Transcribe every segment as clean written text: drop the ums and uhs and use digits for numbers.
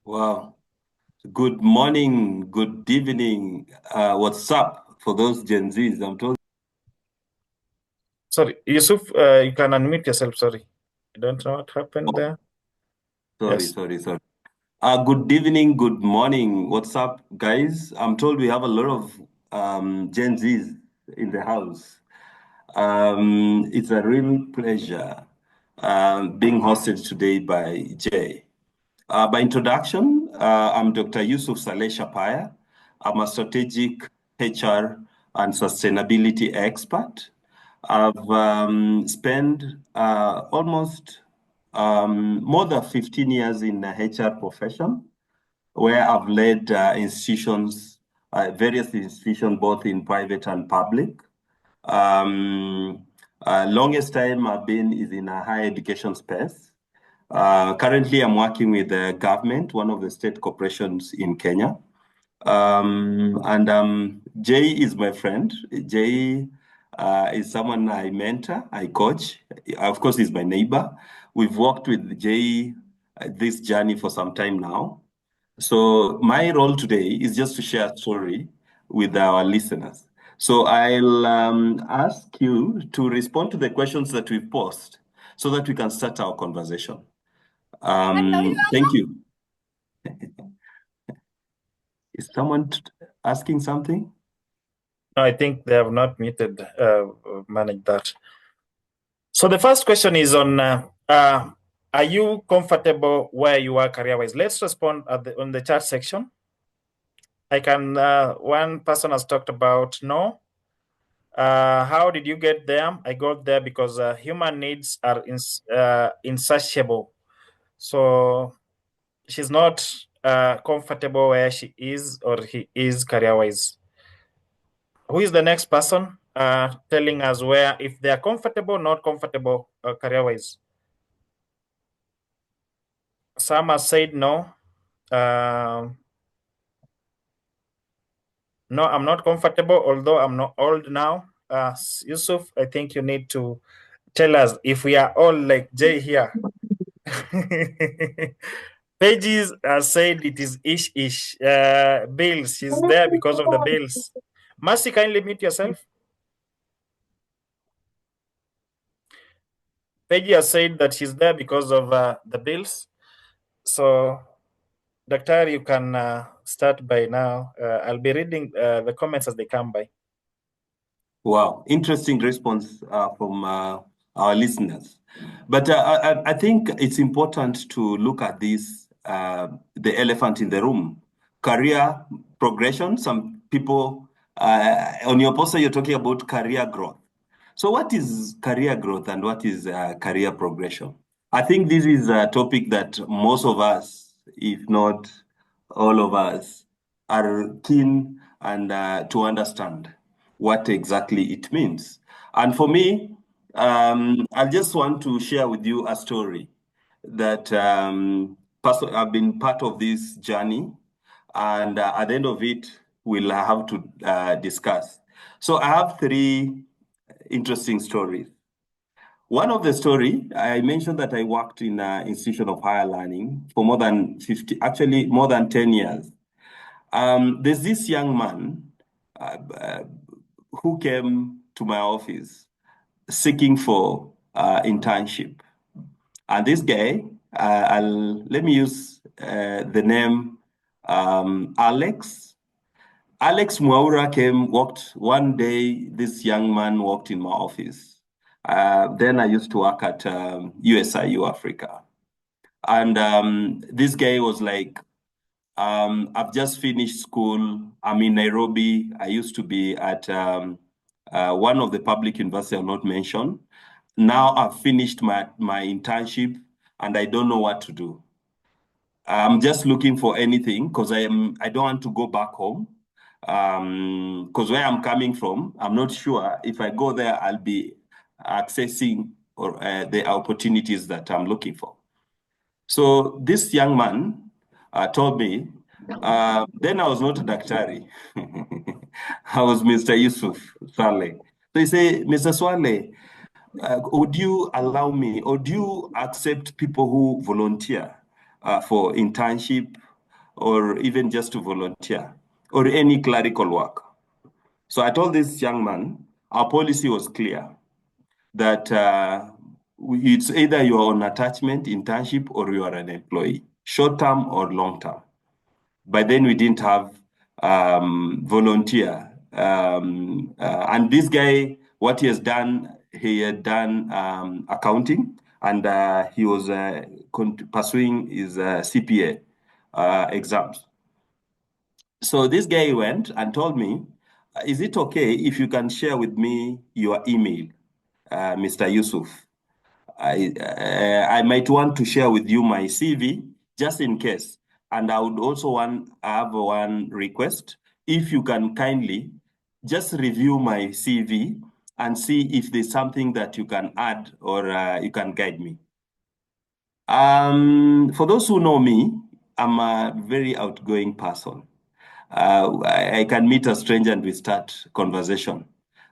Wow. Good morning, good evening. What's up for those Gen Zs? I'm told. Sorry, Yusuf, you can unmute yourself. Sorry. I don't know what happened there. Sorry, Yes. sorry, sorry. Good evening, good morning. What's up, guys? I'm told we have a lot of Gen Zs in the house. It's a real pleasure being hosted today by Jay. By introduction, I'm Dr. Yusuf Saleh Shapaya. I'm a strategic HR and sustainability expert. I've spent almost more than 15 years in the HR profession, where I've led institutions, various institutions, both in private and public. Longest time I've been is in a higher education space. Currently, I'm working with the government, one of the state corporations in Kenya. And Jay is my friend. Jay is someone I mentor, I coach. Of course, he's my neighbor. We've worked with Jay this journey for some time now. So my role today is just to share a story with our listeners. So I'll ask you to respond to the questions that we've posed so that we can start our conversation. Thank you. Is someone asking something? No, I think they have not muted, managed that. So the first question is on, are you comfortable where you are career-wise? Let's respond on the chat section. One person has talked about no. How did you get there? I got there because human needs are insatiable. So she's not comfortable where she is or he is career-wise. Who is the next person telling us where, if they are comfortable, not comfortable career-wise? Some have said no. No, I'm not comfortable, although I'm not old now. Yusuf, I think you need to tell us if we are all like Jay here. Pages said it is ish. Bills, she's there because of the bills. Mercy, kindly mute yourself. Peggy has said that she's there because of the bills. So, Doctor, you can start by now. I'll be reading the comments as they come by. Wow, interesting response from our listeners. But I think it's important to look at this, the elephant in the room. Career progression. Some people, on your poster, you're talking about career growth. So, what is career growth and what is career progression? I think this is a topic that most of us, if not all of us, are keen and to understand what exactly it means. And for me, I just want to share with you a story that I've been part of this journey, and at the end of it, we'll have to discuss. So I have three interesting stories. One of the story, I mentioned that I worked in an institution of higher learning for more than 50, actually more than 10 years. There's this young man uh, who came to my office seeking for internship. And this guy, let me use the name Alex. Alex Mwaura came, walked one day, this young man walked in my office. Then I used to work at USIU Africa. And this guy was like, I've just finished school. I'm in Nairobi. I used to be at one of the public universities I'll not mention. Now I've finished my internship and I don't know what to do. I'm just looking for anything because I don't want to go back home. Because where I'm coming from, I'm not sure if I go there, I'll be accessing or the opportunities that I'm looking for. So this young man told me, then I was not a Daktari. I was Mr. Yusuf Saleh. So he said, Mr. Swale, would you allow me or do you accept people who volunteer for internship or even just to volunteer or any clerical work. So I told this young man, our policy was clear that it's either you're on attachment, internship, or you are an employee, short term or long term. By then, we didn't have volunteer. And this guy, what he has done, he had done accounting, and he was pursuing his CPA exams. So this guy went and told me, is it okay if you can share with me your email, Mr. Yusuf? I might want to share with you my CV just in case. And I would also have one request. If you can kindly just review my CV and see if there's something that you can add or you can guide me. For those who know me, I'm a very outgoing person. I can meet a stranger and we start conversation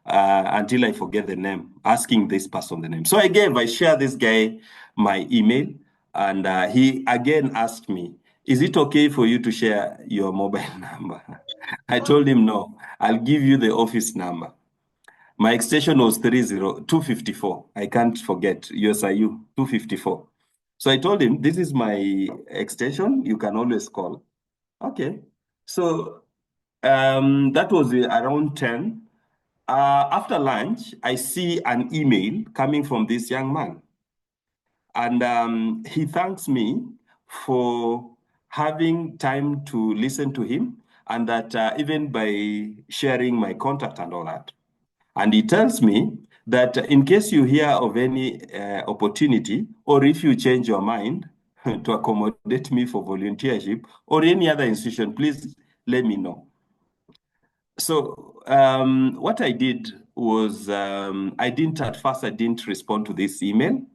until I forget the name, asking this person the name. So I shared this guy my email, and he again asked me, is it okay for you to share your mobile number? I told him, no, I'll give you the office number. My extension was 254. I can't forget, USIU 254. So I told him, this is my extension. You can always call. Okay. So that was around 10. After lunch, I see an email coming from this young man. And he thanks me for having time to listen to him, and that even by sharing my contact and all that. And he tells me that in case you hear of any opportunity, or if you change your mind to accommodate me for volunteership or any other institution, please let me know. So what I did was I didn't respond to this email.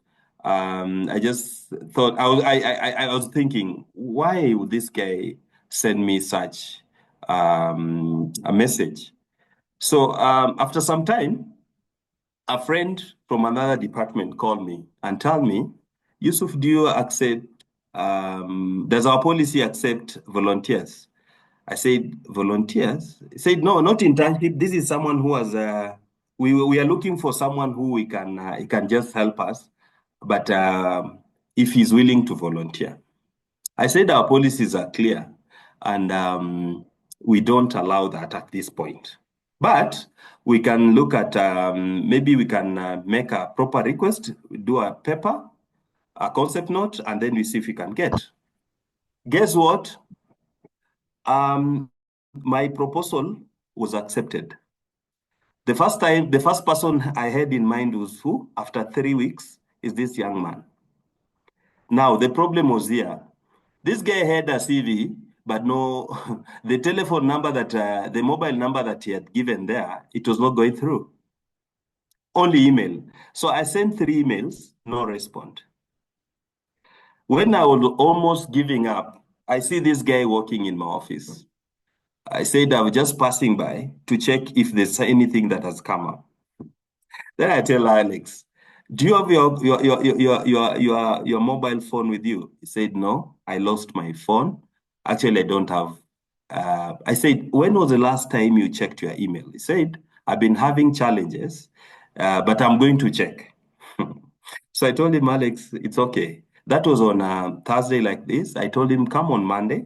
I just thought I was thinking, why would this guy send me such a message? So after some time, a friend from another department called me and told me, Yusuf, do you accept, does our policy accept volunteers? I said, volunteers? He said, no, not internship. This is someone who has, we are looking for someone who he can just help us, but if he's willing to volunteer. I said our policies are clear, and we don't allow that at this point. But we can look at, maybe we can make a proper request, do a paper, a concept note, and then we see if we can get. Guess what? My proposal was accepted. The first person I had in mind was who? After 3 weeks, is this young man. Now, the problem was here. This guy had a CV, but no, the telephone number the mobile number that he had given there, it was not going through. Only email. So I sent 3 emails, no response. When I was almost giving up, I see this guy walking in my office. I said I was just passing by to check if there's anything that has come up. Then I tell Alex, do you have your mobile phone with you? He said, no, I lost my phone. Actually, I don't have. I said, when was the last time you checked your email? He said, I've been having challenges, but I'm going to check. So I told him, Alex, it's okay. That was on a Thursday like this. I told him, come on Monday.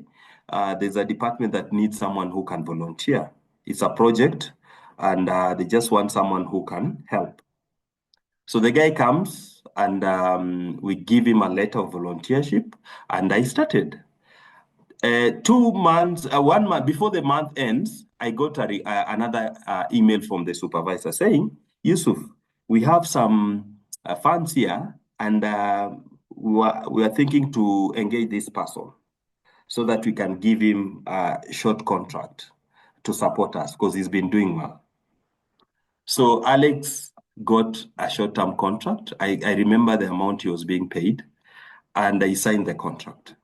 There's a department that needs someone who can volunteer. It's a project, and they just want someone who can help. So the guy comes, and we give him a letter of volunteership, and I started. 2 months, 1 month before the month ends, I got another email from the supervisor saying, Yusuf, we have some funds here, and we are thinking to engage this person so that we can give him a short contract to support us because he's been doing well. So Alex got a short-term contract. I remember the amount he was being paid, and I signed the contract.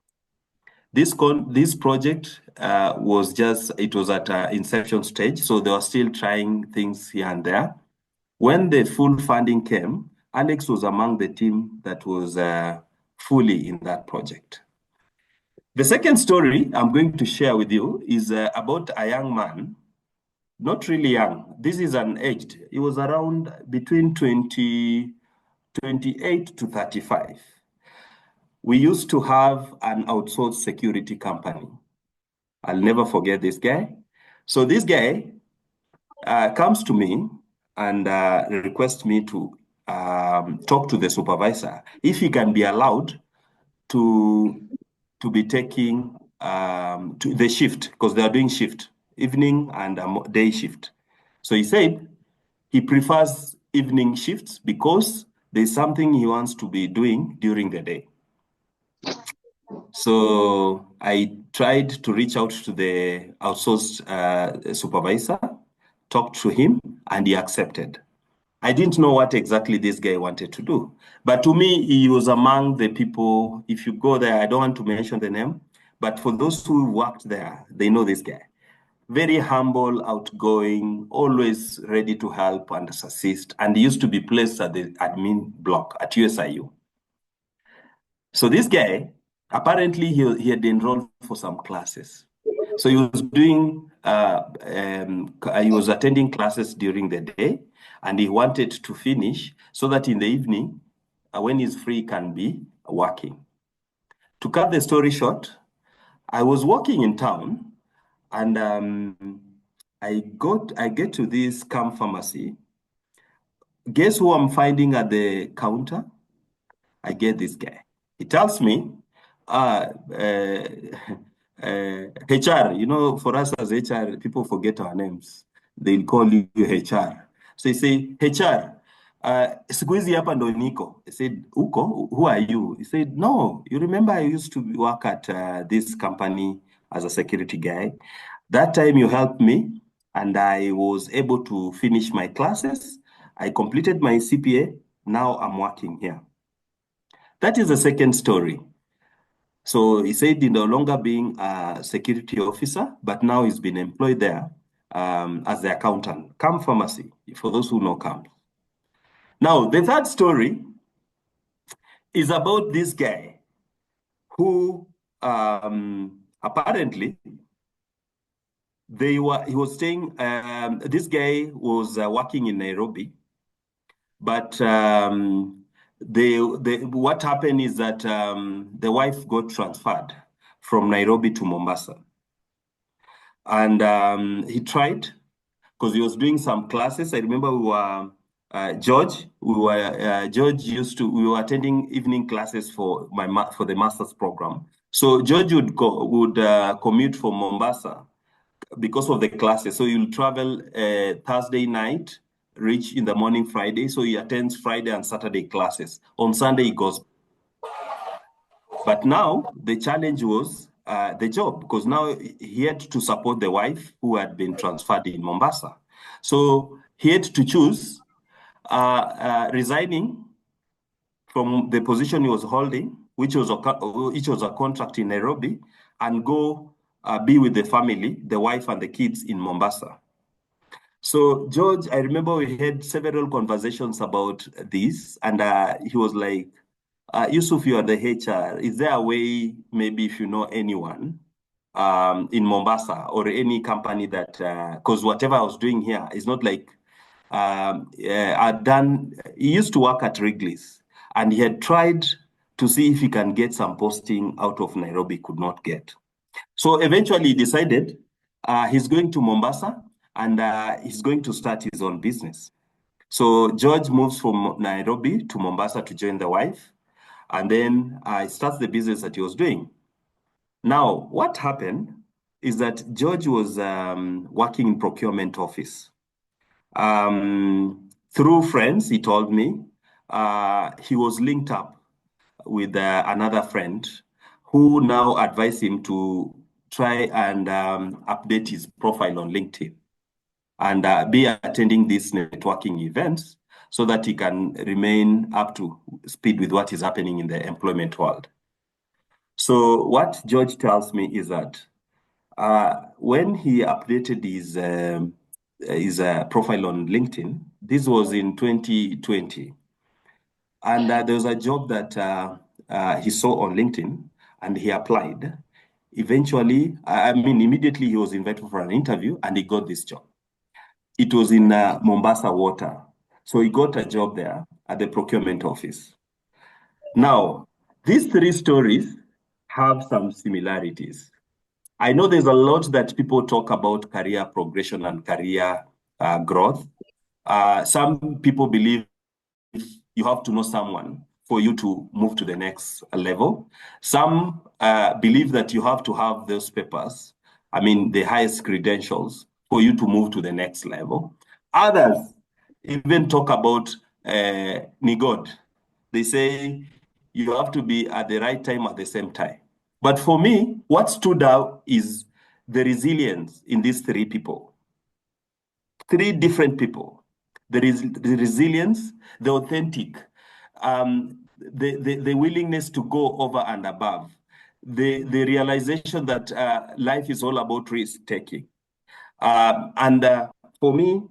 This project it was at inception stage, so they were still trying things here and there. When the full funding came, Alex was among the team that was fully in that project. The second story I'm going to share with you is about a young man, not really young. This is an aged. He was around between 28 to 35. We used to have an outsourced security company. I'll never forget this guy. So this guy comes to me and requests me to talk to the supervisor if he can be allowed to be taking to the shift because they are doing shift, evening and day shift. So he said he prefers evening shifts because there's something he wants to be doing during the day. So I tried to reach out to the outsourced supervisor, talked to him, and he accepted. I didn't know what exactly this guy wanted to do. But to me, he was among the people, if you go there, I don't want to mention the name, but for those who worked there, they know this guy. Very humble, outgoing, always ready to help and assist, and he used to be placed at the admin block at USIU. So this guy, apparently he had enrolled for some classes. So he was doing, he was attending classes during the day, and he wanted to finish so that in the evening, when he's free, can be working. To cut the story short, I was walking in town, and I get to this CAM pharmacy. Guess who I'm finding at the counter? I get this guy. He tells me, uh, uh, HR, for us as HR, people forget our names. They'll call you HR. So he say, HR, siku hizi hapa ndo niko. I said, uko? Who are you? He said, no, you remember I used to work at this company as a security guy. That time you helped me and I was able to finish my classes. I completed my CPA. Now I'm working here. That is the second story. So he said he no longer being a security officer, but now he's been employed there as the accountant. CAM Pharmacy, for those who know CAM. Now, the third story is about this guy who apparently he was staying, this guy was working in Nairobi, but what happened is that the wife got transferred from Nairobi to Mombasa. And he tried because he was doing some classes. I remember we were we were attending evening classes for the master's program. So George would commute from Mombasa because of the classes. So he'll travel Thursday night, reach in the morning Friday. So he attends Friday and Saturday classes. On Sunday, he goes. But now the challenge was the job, because now he had to support the wife who had been transferred in Mombasa. So he had to choose resigning from the position he was holding, which was a contract in Nairobi, and go be with the family, the wife and the kids in Mombasa. So George, I remember we had several conversations about this, and he was like, Yusuf, you are the HR. Is there a way, maybe if you know anyone in Mombasa or any company that, because whatever I was doing here is not like he used to work at Wrigley's and he had tried to see if he can get some posting out of Nairobi, could not get. So eventually he decided he's going to Mombasa and he's going to start his own business. So George moves from Nairobi to Mombasa to join the wife, and then he starts the business that he was doing. Now, what happened is that George was working in procurement office. Through friends, he told me, he was linked up with another friend who now advised him to try and update his profile on LinkedIn and be attending these networking events so that he can remain up to speed with what is happening in the employment world. So what George tells me is that when he updated his profile on LinkedIn, this was in 2020, and there was a job that he saw on LinkedIn, and he applied. eventually, I mean, immediately he was invited for an interview and he got this job. It was in Mombasa Water. So he got a job there at the procurement office. Now, these three stories have some similarities. I know there's a lot that people talk about career progression and career growth. Some people believe you have to know someone for you to move to the next level. Some believe that you have to have those papers, I mean, the highest credentials for you to move to the next level. Others even talk about Nigod. They say you have to be at the right time at the same time. But for me, what stood out is the resilience in these three people, three different people. There is the resilience, the authentic, the willingness to go over and above, the realization that life is all about risk taking. And for me,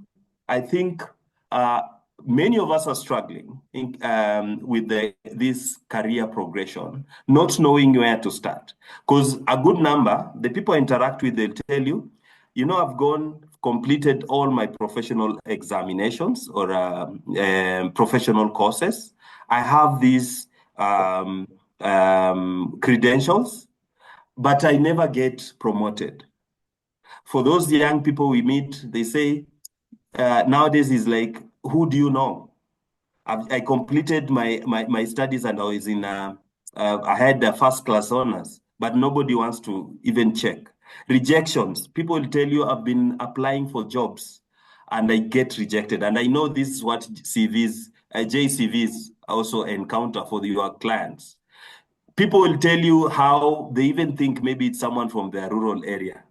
I think uh, many of us are struggling with this career progression, not knowing where to start. Because a good number, the people I interact with, they'll tell you, I've completed all my professional examinations or professional courses. I have these credentials, but I never get promoted. For those young people we meet, they say nowadays is like, who do you know? I completed my studies and I was I had the first class honors, but nobody wants to even check. Rejections. People will tell you I've been applying for jobs and I get rejected. And I know this is what JCVs also encounter for your clients. People will tell you how they even think maybe it's someone from their rural area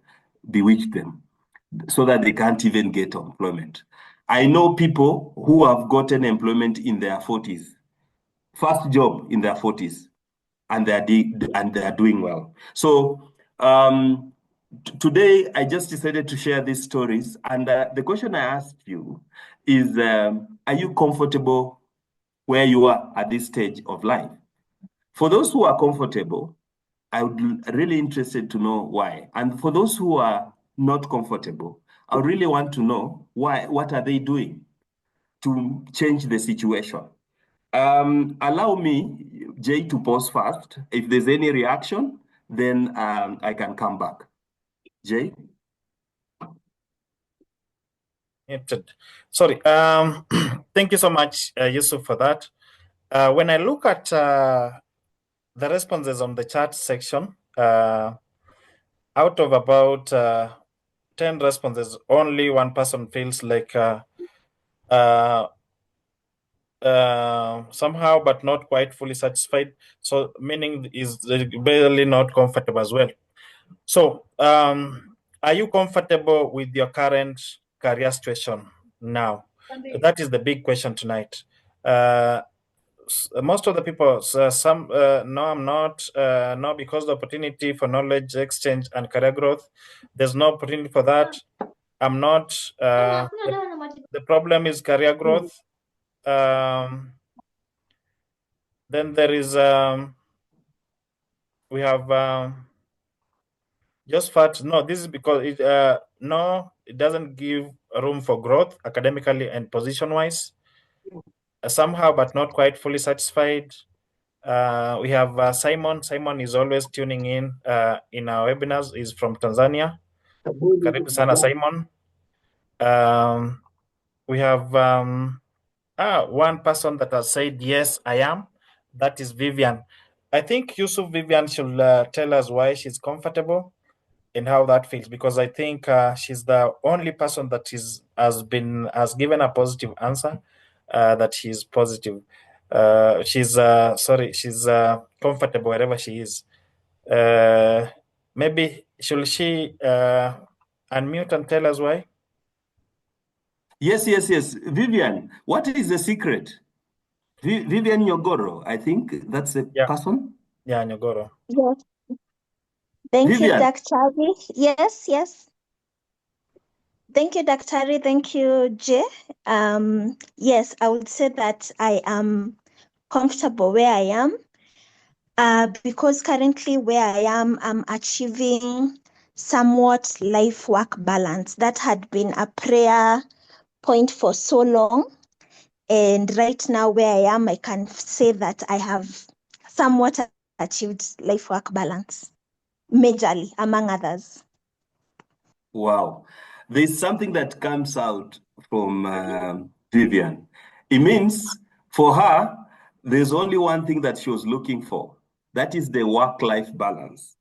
bewitched them so that they can't even get employment. I know people who have gotten employment in their 40s, first job in their 40s, and they are doing well. So today I just decided to share these stories. And the question I asked you is, are you comfortable where you are at this stage of life? For those who are comfortable, I would really interested to know why. And for those who are not comfortable, I really want to know why. What are they doing to change the situation? Allow me, Jay, to pause first. If there's any reaction, then I can come back. Jay? Sorry. Thank you so much, Yusuf, for that. When I look at the responses on the chat section, out of about 10 responses, only one person feels like somehow but not quite fully satisfied. So meaning is barely not comfortable as well. So are you comfortable with your current career situation now? That is the big question tonight. Most of the people, some no, I'm not. No, because the opportunity for knowledge exchange and career growth, there's no opportunity for that. I'm not. The problem is career growth. Then there is we have just fact. No, this is because it no, it doesn't give room for growth academically and position wise. Somehow, but not quite fully satisfied. We have Simon. Simon is always tuning in our webinars. He's from Tanzania. Karibu sana, Simon. We have one person that has said, yes, I am. That is Vivian. I think Yusuf Vivian should tell us why she's comfortable and how that feels, because I think she's the only person that has given a positive answer that she's positive. She's comfortable wherever she is. Maybe should she unmute and tell us why? Yes. Vivian, what is the secret? Vivian Yogoro, I think that's the person. Yeah, Nyogoro. Yes. Thank you, Vivian. Daktari. Yes. Thank you, Daktari. Thank you, Jay. Yes, I would say that I am comfortable where I am. Because currently where I am, I'm achieving somewhat life-work balance. That had been a prayer point for so long. And right now where I am, I can say that I have somewhat achieved life-work balance, majorly, among others. Wow. There's something that comes out from Vivian. It means for her, there's only one thing that she was looking for. That is the work-life balance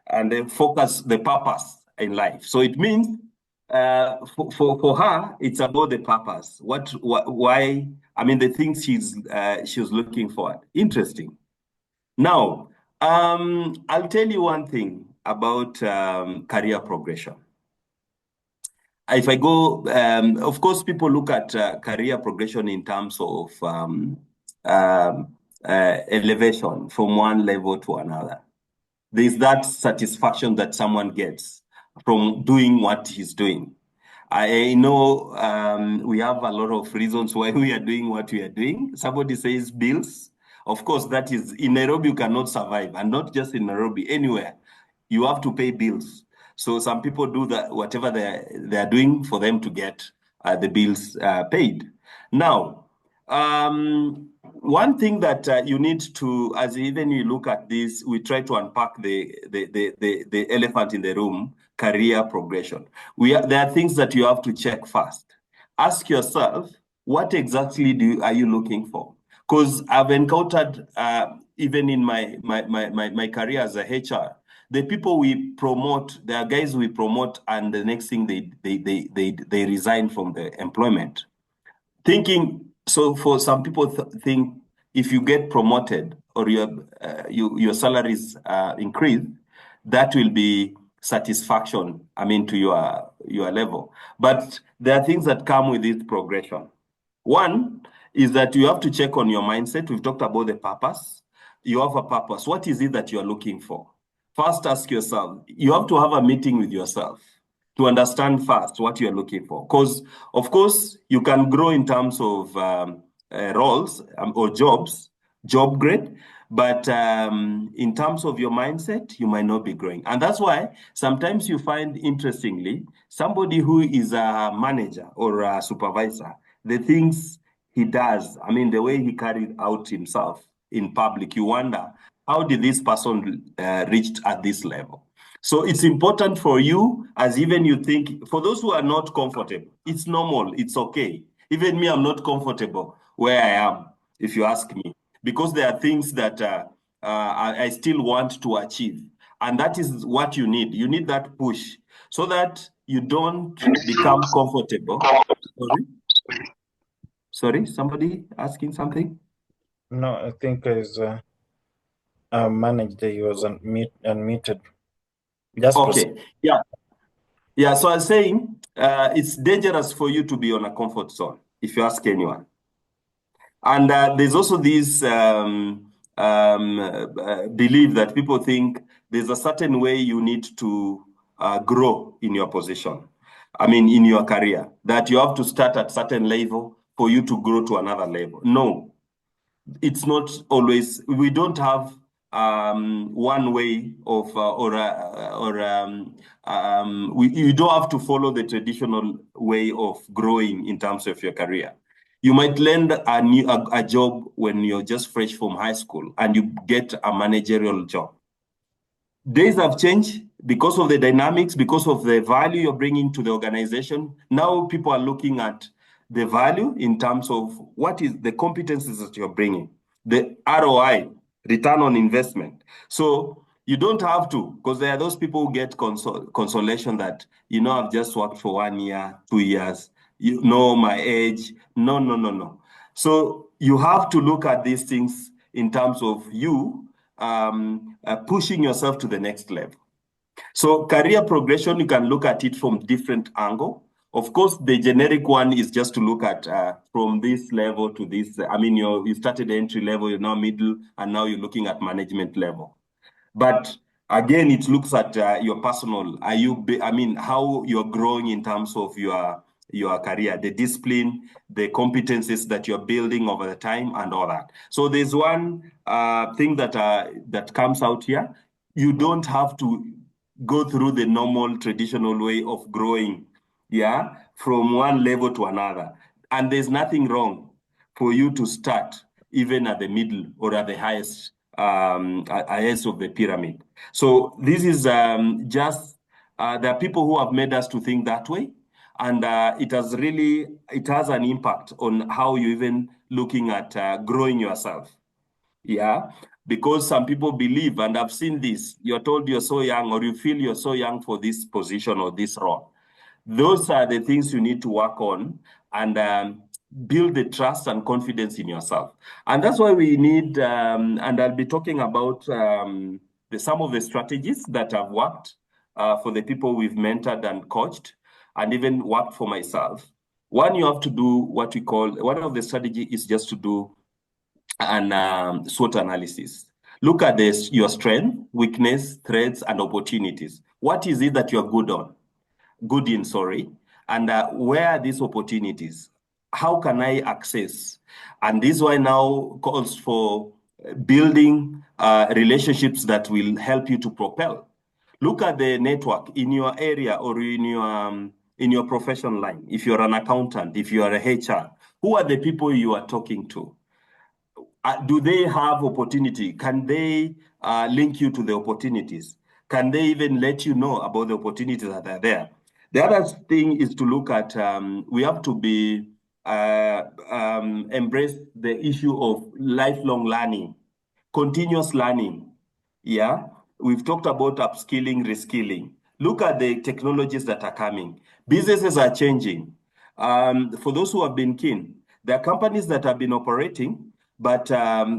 and the focus, the purpose in life. So it means for her, it's about the purpose. Why? I mean, the things she was looking for. Interesting. Now, I'll tell you one thing about career progression. If I go, of course, people look at career progression in terms of elevation from one level to another. There's that satisfaction that someone gets from doing what he's doing. I know we have a lot of reasons why we are doing what we are doing. Somebody says bills. Of course, that is in Nairobi, you cannot survive, and not just in Nairobi, anywhere. You have to pay bills. So some people do that, whatever they're doing for them to get the bills paid. Now, one thing that you need to, as even you look at this, we try to unpack the elephant in the room, career progression. There are things that you have to check first. Ask yourself, what exactly are you looking for? Because I've encountered, even in my career as a HR, the people we promote, there are guys we promote, and the next thing they resign from the employment. Thinking, so for some people think if you get promoted or your salaries increase, that will be satisfaction, I mean, to your level. But there are things that come with this progression. One is that you have to check on your mindset. We've talked about the purpose. You have a purpose. What is it that you are looking for? First, ask yourself. You have to have a meeting with yourself to understand first what you're looking for. Because, of course, you can grow in terms of roles or jobs, job grade, but in terms of your mindset, you might not be growing. And that's why sometimes you find, interestingly, somebody who is a manager or a supervisor, the things he does, I mean, the way he carried out himself in public, you wonder, how did this person reach at this level? So it's important for you, as even you think, for those who are not comfortable, it's normal, it's okay. Even me, I'm not comfortable where I am, if you ask me, because there are things that I still want to achieve. And that is what you need. You need that push so that you don't become comfortable. Sorry, somebody asking something? No, I think is managed. He was unmuted. Just proceed. Okay, yeah. Yeah, so I was saying it's dangerous for you to be on a comfort zone, if you ask anyone. And there's also this belief that people think there's a certain way you need to grow in your position. I mean, in your career, that you have to start at certain level for you to grow to another level. No, it's not always. We don't have one way of you don't have to follow the traditional way of growing in terms of your career. You might land a job when you're just fresh from high school and you get a managerial job. Days have changed because of the dynamics, because of the value you're bringing to the organization. Now people are looking at the value in terms of what is the competencies that you're bringing, the ROI, return on investment. So you don't have to, because there are those people who get consolation that, I've just worked for 1 year, 2 years, you know my age. No. So you have to look at these things in terms of you pushing yourself to the next level. So career progression, you can look at it from different angle. Of course, the generic one is just to look at from this level to this. I mean, you started entry level, you're now middle, and now you're looking at management level. But again, it looks at your personal. How you're growing in terms of your your career, the discipline, the competencies that you're building over the time, and all that. So there's one thing that comes out here. You don't have to go through the normal traditional way of growing, yeah, from one level to another. And there's nothing wrong for you to start even at the middle or at the highest of the pyramid. So this is just there are people who have made us to think that way, and it has an impact on how you even looking at growing yourself. Yeah, because some people believe, and I've seen this, you're told you're so young, or you feel you're so young for this position or this role. Those are the things you need to work on and build the trust and confidence in yourself. And that's why we need, and I'll be talking about some of the strategies that have worked for the people we've mentored and coached, and even worked for myself. One, you have to do what we call, one of the strategy is just to do an SWOT analysis. Look at this, your strength, weakness, threats, and opportunities. What is it that you're good in, and where are these opportunities? How can I access? And this one now calls for building relationships that will help you to propel. Look at the network in your area or in your profession line. If you're an accountant, if you are a HR, who are the people you are talking to? Do they have opportunity? Can they link you to the opportunities? Can they even let you know about the opportunities that are there? The other thing is to look at, we have to be, embrace the issue of lifelong learning, continuous learning. Yeah, we've talked about upskilling, reskilling. Look at the technologies that are coming. Businesses are changing. For those who have been keen, there are companies that have been operating, but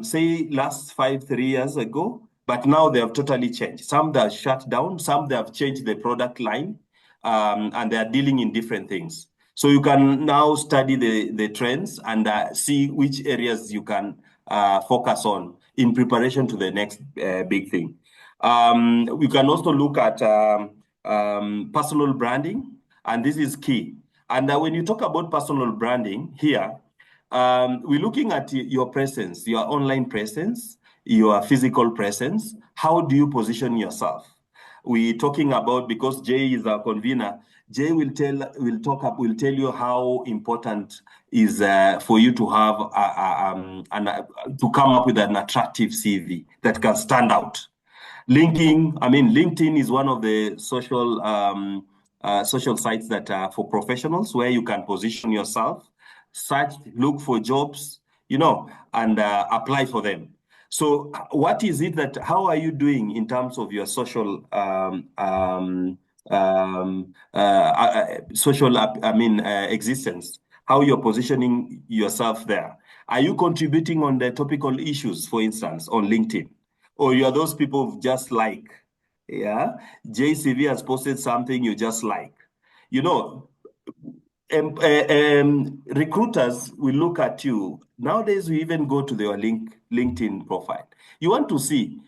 say last 3 years ago, but now they have totally changed. Some that have shut down, some that have changed the product line, and they are dealing in different things. So you can now study the trends and see which areas you can focus on in preparation to the next big thing. We can also look at personal branding, and this is key. And when you talk about personal branding here, we're looking at your presence, your online presence, your physical presence. How do you position yourself? We're talking about, because Jay is our convener, Jay will tell you how important is for you to have to come up with an attractive CV that can stand out. LinkedIn is one of the social sites that are for professionals, where you can position yourself, search, look for jobs, and apply for them. So what is it how are you doing in terms of your social existence? How you're positioning yourself there? Are you contributing on the topical issues, for instance, on LinkedIn? Or you're those people who just like, yeah? JCV has posted something you just like. Recruiters will look at you. Nowadays, we even go to their LinkedIn profile. You want to see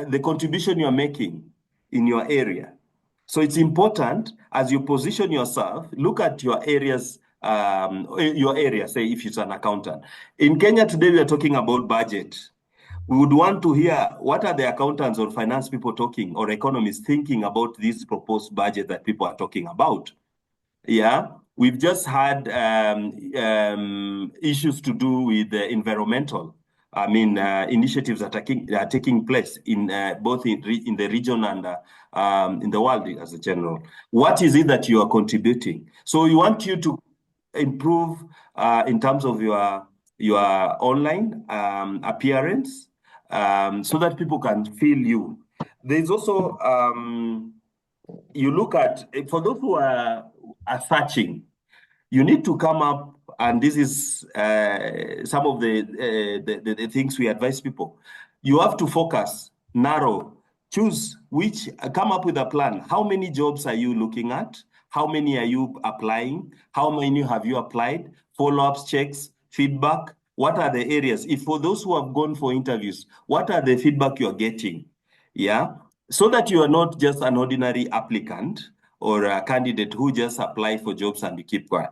the contribution you're making in your area. So it's important, as you position yourself, look at your areas, say if it's an accountant. In Kenya today, we are talking about budget. We would want to hear what are the accountants or finance people talking, or economists thinking about this proposed budget that people are talking about. Yeah, we've just had issues to do with the environmental. Initiatives that are taking place in both in the region and in the world as a general. What is it that you are contributing? So we want you to improve in terms of your online appearance, so that people can feel you. There's also you look at, for those who are searching, you need to come up, and this is some of the things we advise people. You have to focus, narrow, choose come up with a plan. How many jobs are you looking at? How many are you applying? How many have you applied? Follow-ups, checks, feedback. What are the areas? If for those who have gone for interviews, what are the feedback you're getting? Yeah, so that you are not just an ordinary applicant, or a candidate who just apply for jobs and you keep quiet.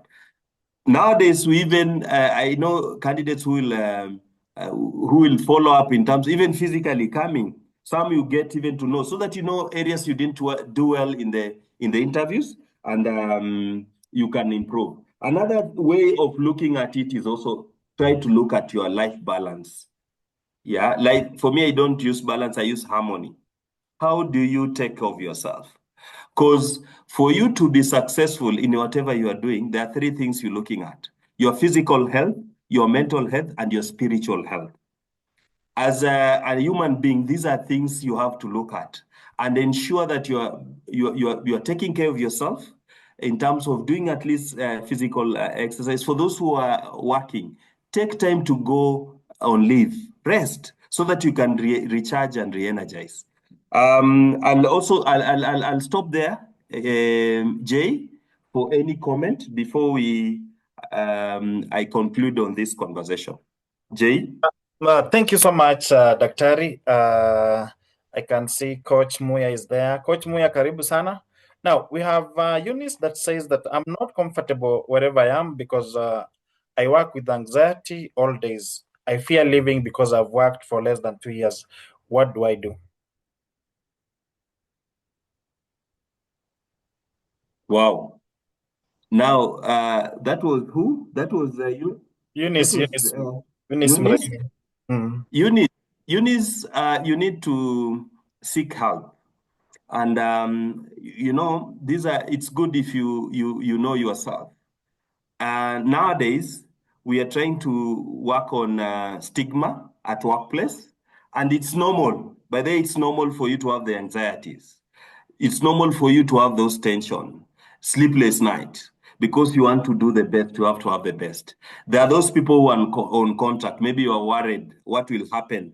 Nowadays, we even I know candidates who will follow up in terms even physically coming. Some you get even to know so that you know areas you didn't do well in the interviews, and you can improve. Another way of looking at it is also try to look at your life balance. Yeah, like for me, I don't use balance, I use harmony. How do you take care of yourself? Because for you to be successful in whatever you are doing, there are three things you're looking at: your physical health, your mental health, and your spiritual health. As a human being, these are things you have to look at and ensure that you're taking care of yourself in terms of doing at least physical exercise. For those who are working, take time to go on leave, rest, so that you can recharge and re-energize. I'll stop there, Jay, for any comment before I conclude on this conversation. Jay? Thank you so much, Daktari. I can see Coach Muya is there. Coach Muya, karibu sana. Now, we have Eunice that says that I'm not comfortable wherever I am because I work with anxiety all days. I fear leaving because I've worked for less than 2 years. What do I do? Wow. Now, that was who? That was you? That Eunice, was Eunice Eunice? Mregi. Mm. Eunice, you need to seek help. And it's good if you know yourself. Nowadays, we are trying to work on stigma at workplace, and it's normal. By the way, it's normal for you to have the anxieties. It's normal for you to have those tension, sleepless night, because you want to do the best. You have to have the best. There are those people who are on contract. Maybe you are worried what will happen.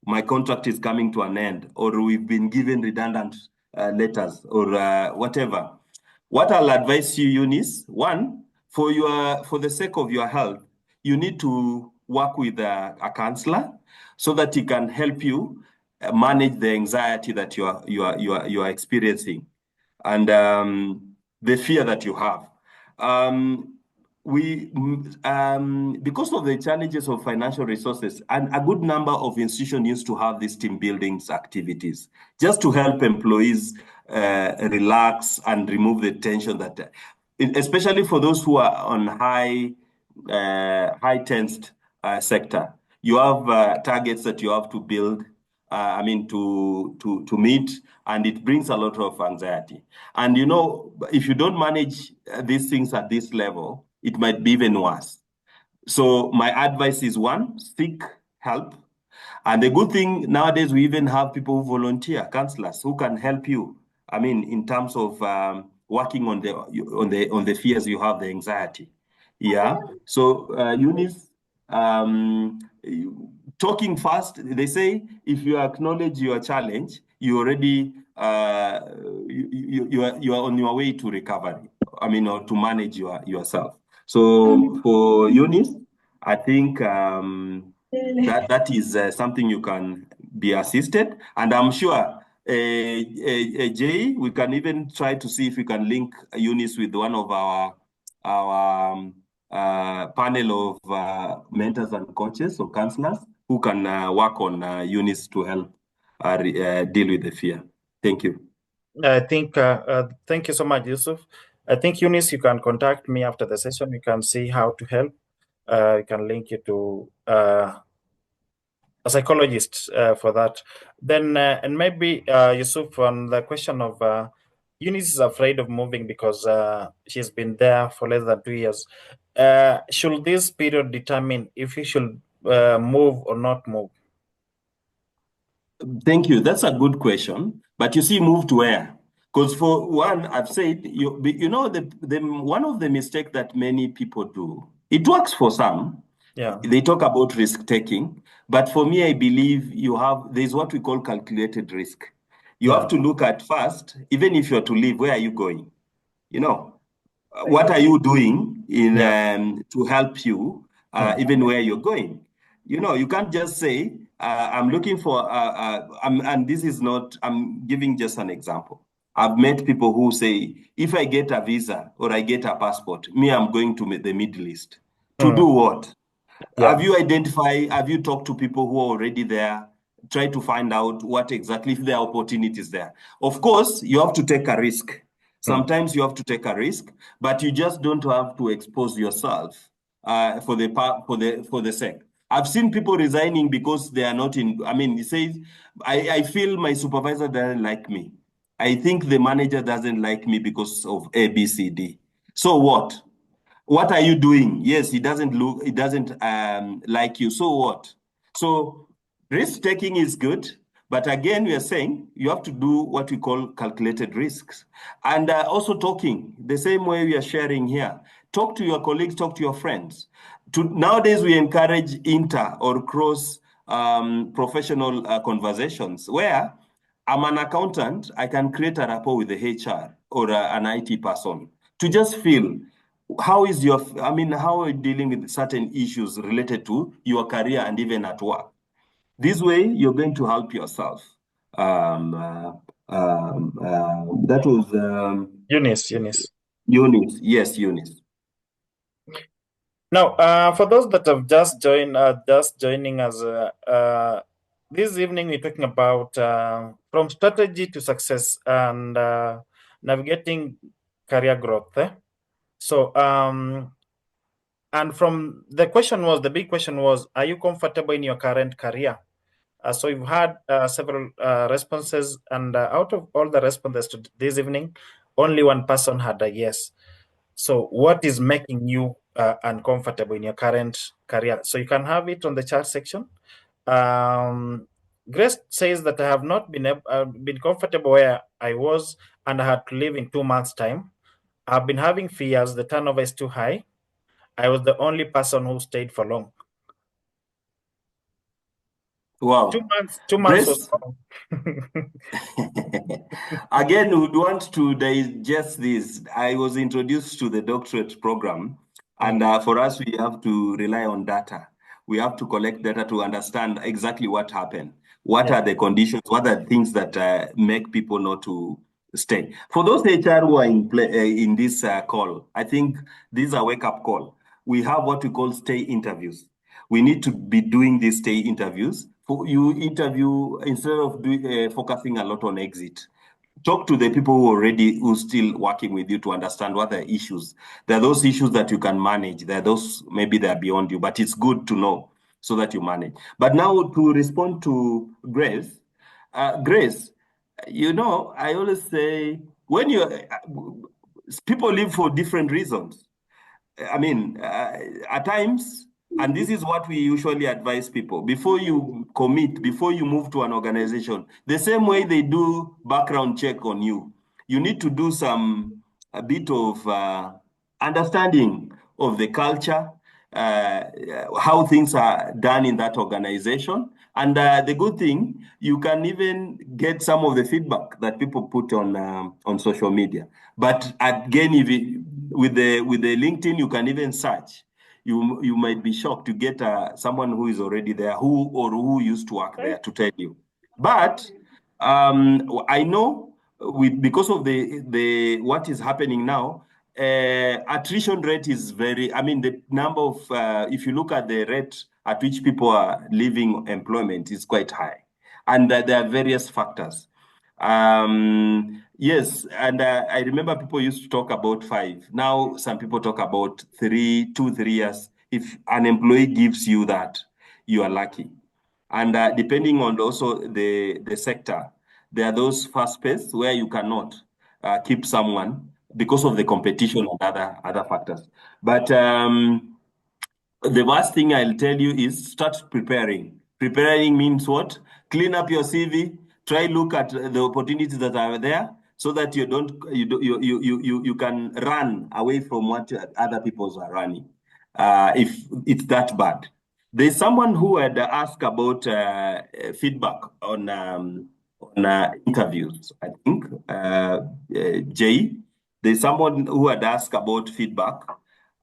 My contract is coming to an end, or we've been given redundant letters, or whatever. What I'll advise you, Eunice, one, for the sake of your health, you need to work with a counselor so that he can help you manage the anxiety that you are experiencing, and the fear that you have. Because of the challenges of financial resources, and a good number of institutions used to have these team buildings activities just to help employees relax and remove the tension that, especially for those who are on high tensed sector. You have targets that you have to build, to meet, and it brings a lot of anxiety. And if you don't manage these things at this level, it might be even worse. So my advice is, one, seek help. And the good thing nowadays, we even have people who volunteer, counselors, who can help you. In terms of working on the fears you have, the anxiety. Yeah. So Eunice, talking fast, they say if you acknowledge your challenge, you already you are on your way to recovery. Or to manage yourself. So for Eunice, I think that is something you can be assisted, and I'm sure Jay, we can even try to see if we can link Eunice with one of our panel of mentors and coaches or counselors who can work on Eunice to help deal with the fear. Thank you. I think, thank you so much, Yusuf. I think, Eunice, you can contact me after the session. You can see how to help. I can link you to a psychologist for that. Then, and maybe Yusuf, on the question of Eunice is afraid of moving because she's been there for less than 2 years. Should this period determine if you should move or not move? Thank you. That's a good question. But you see, move to where? Because for one, I've said, the one of the mistakes that many people do, it works for some. Yeah. They talk about risk taking, but for me, I believe there's what we call calculated risk. You have to look at first, even if you're to leave, where are you going? What are you doing to help you, even where you're going? You can't just say, I'm looking for, and this is not, I'm giving just an example. I've met people who say, if I get a visa or I get a passport, me, I'm going to the Middle East. To do what? Yeah. Have you talked to people who are already there? Try to find out what exactly, if there are opportunities there. Of course, you have to take a risk. Sometimes you have to take a risk, but you just don't have to expose yourself for the sake. I've seen people resigning because they are not in. I mean, he says, I feel my supervisor doesn't like me. I think the manager doesn't like me because of A, B, C, D. So what? What are you doing? Yes, he doesn't like you. So what? So risk taking is good. But again, we are saying you have to do what we call calculated risks. And also talking, the same way we are sharing here. Talk to your colleagues, talk to your friends. Nowadays, we encourage inter or cross professional conversations where I'm an accountant, I can create a rapport with the HR or an IT person to just feel how are you dealing with certain issues related to your career and even at work. This way, you're going to help yourself. That was Eunice. Eunice. Yes, Eunice. Now, for those that have just joining us, this evening we're talking about from strategy to success and navigating career growth. So, and from the big question was, are you comfortable in your current career? So we've had several responses, and out of all the responses to this evening, only one person had a yes. So what is making you uncomfortable in your current career? So you can have it on the chat section. Grace says that I have not been comfortable where I was and I had to leave in 2 months' time. I've been having fears. The turnover is too high. I was the only person who stayed for long. Wow. 2 months. 2 months was Grace? long. Again, we would want to digest this. I was introduced to the doctorate program, and for us, we have to rely on data. We have to collect data to understand exactly what happened. What are the conditions? What are the things that make people not to stay? For those HR who are in this call, I think this is a wake-up call. We have what we call stay interviews. We need to be doing these stay interviews. You interview instead of focusing a lot on exit. Talk to the people who still working with you to understand what the issues. There are those issues that you can manage. There are those maybe they're beyond you, but it's good to know so that you manage. But now to respond to Grace, Grace, I always say when people live for different reasons. I mean, at times, and this is what we usually advise people before you commit, before you move to an organization, the same way they do background check on you, you need to do a bit of understanding of the culture, uh, how things are done in that organization. And the good thing, you can even get some of the feedback that people put on social media. But again, with the LinkedIn, you can even search. You might be shocked to get someone who is already there, who used to work there, to tell you. But I know because of the what is happening now, attrition rate is very. I mean, the number of if you look at the rate at which people are leaving employment is quite high, and there are various factors. Yes, and I remember people used to talk about 5. Now some people talk about 3 years. If an employee gives you that, you are lucky. And depending on also the sector, there are those fast pace where you cannot keep someone because of the competition and other factors. But the worst thing I'll tell you is start preparing. Preparing means what? Clean up your CV. Try look at the opportunities that are there, so that you can run away from what other people are running. If it's that bad, there's someone who had asked about feedback on interviews. I think Jay. There's someone who had asked about feedback,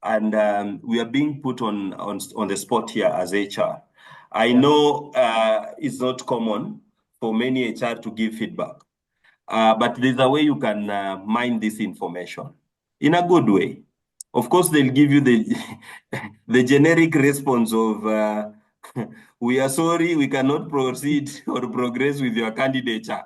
and we are being put on the spot here as HR. I know it's not common for many HR to give feedback. But there's a way you can mine this information in a good way. Of course, they'll give you the the generic response of we are sorry, we cannot proceed or progress with your candidature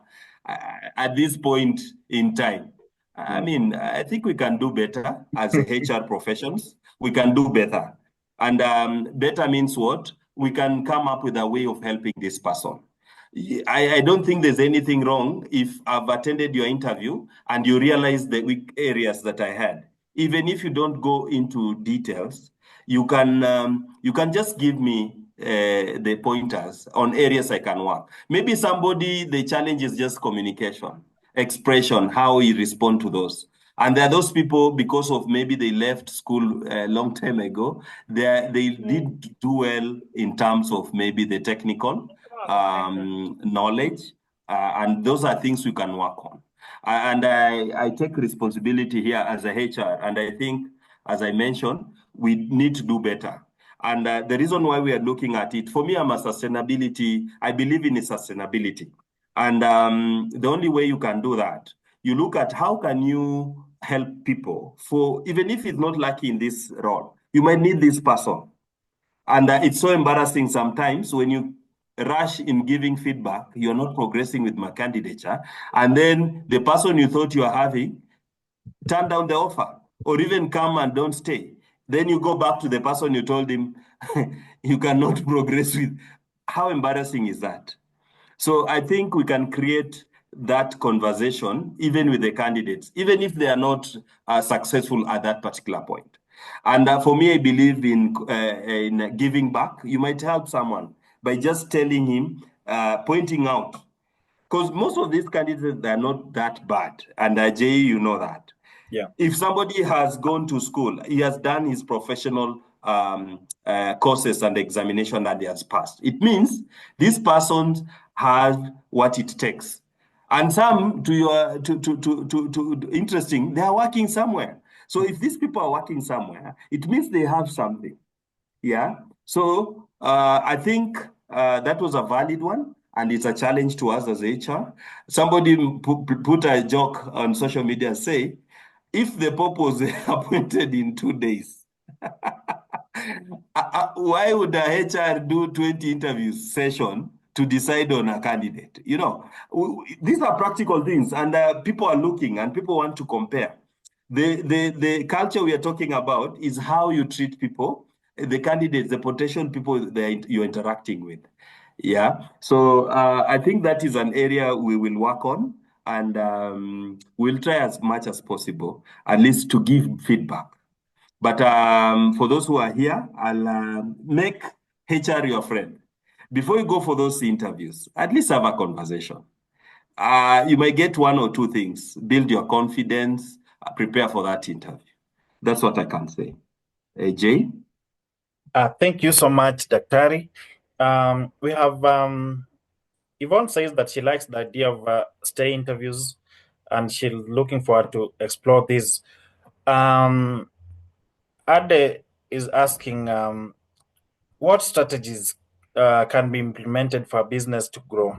at this point in time. I mean, I think we can do better as HR professions. We can do better. And better means what? We can come up with a way of helping this person. I don't think there's anything wrong if I've attended your interview and you realize the weak areas that I had. Even if you don't go into details, you can just give me the pointers on areas I can work. Maybe somebody, the challenge is just communication, expression, how we respond to those. And there are those people, because of maybe they left school a long time ago, they did do well in terms of maybe the technical knowledge, and those are things we can work on. And I take responsibility here as a HR, and I think, as I mentioned, we need to do better. And the reason why we are looking at it, for me, I'm a sustainability, I believe in sustainability. And the only way you can do that, you look at how can you help people for, even if it's not lucky in this role, you might need this person. And it's so embarrassing sometimes when you rush in giving feedback, you're not progressing with my candidature, and then the person you thought you are having turn down the offer or even come and don't stay. Then you go back to the person you told him you cannot progress with. How embarrassing is that? So I think we can create that conversation even with the candidates, even if they are not successful at that particular point. And for me, I believe in giving back. You might help someone by just telling him, pointing out, because most of these candidates, they're not that bad. And Jay, you know that. Yeah. If somebody has gone to school, he has done his professional courses and examination that he has passed. It means this person has what it takes. And some, interesting, they are working somewhere. So if these people are working somewhere, it means they have something. Yeah. So I think that was a valid one, and it's a challenge to us as HR. Somebody put a joke on social media, say, if the Pope was appointed in 2 days, why would a HR do 20 interviews session to decide on a candidate? You know, these are practical things, and people are looking and people want to compare. The culture we are talking about is how you treat people, the candidates, the potential people that you're interacting with. Yeah. So I think that is an area we will work on, and we'll try as much as possible, at least to give feedback. But for those who are here, I'll make HR your friend. Before you go for those interviews, at least have a conversation. You might get one or two things, build your confidence, prepare for that interview. That's what I can say. Jay? Thank you so much, Daktari. We have Yvonne says that she likes the idea of stay interviews, and she's looking forward to explore this. Ade is asking, what strategies can be implemented for a business to grow